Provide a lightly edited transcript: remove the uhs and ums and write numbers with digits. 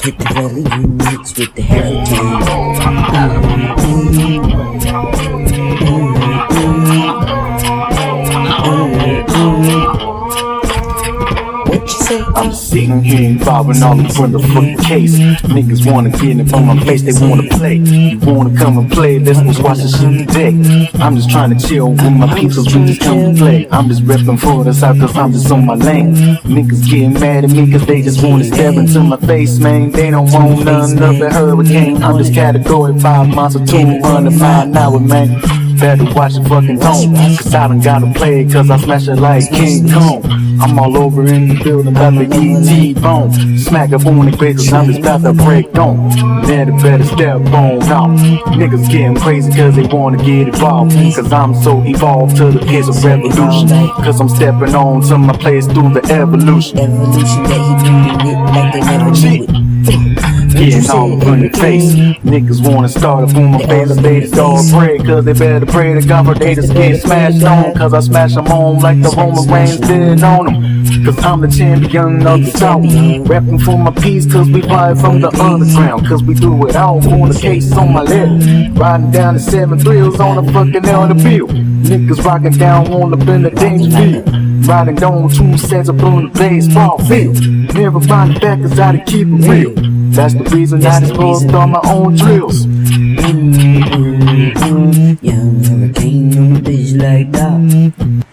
Hit the Reliyah mix with the hurricane. What you say? I'm sitting here involving all in front of the fucking case. Niggas wanna get up on my face, they wanna play. You wanna come and play, let's just watch this shit today. I'm just trying to chill with my peeps, we just come and play. I'm just reppin' for the South cause I'm just on my lane. Niggas getting mad at me cause they just wanna stare into my face, man. They don't want none of the hurricane. I'm just category 5 monster 200 mile an hour, man. Better watch your fucking tone, cause I done gotta play it, cause I smash it like King Kong. I'm all over in the building, about the E.T. bone. Smack up on the grade, cause I'm just about to break on. Then better step on out. Niggas getting crazy cause they wanna get involved, cause I'm so evolved to the pace of revolution. Cause I'm stepping on to my place through the evolution. Evolution that he doing it like they never knew it. Getting all up in your face. Niggas wanna start up on my face. They just all pray, cause they better pray to God for they just get smashed on. Cause I smash them on like the Roman Reigns did on them. Cause I'm the champion of the South. Rapping for my peace cause we fly from the underground. Cause we do it all on the case on my left. Riding down the 7 thrills on the fucking Elder Field. Niggas rocking down on up in the danger field. Riding down 2 sets up on the baseball field. Never find the back cause I to keep it real. That's the reason I just post on my own drills. Young hurricane on a bitch like that.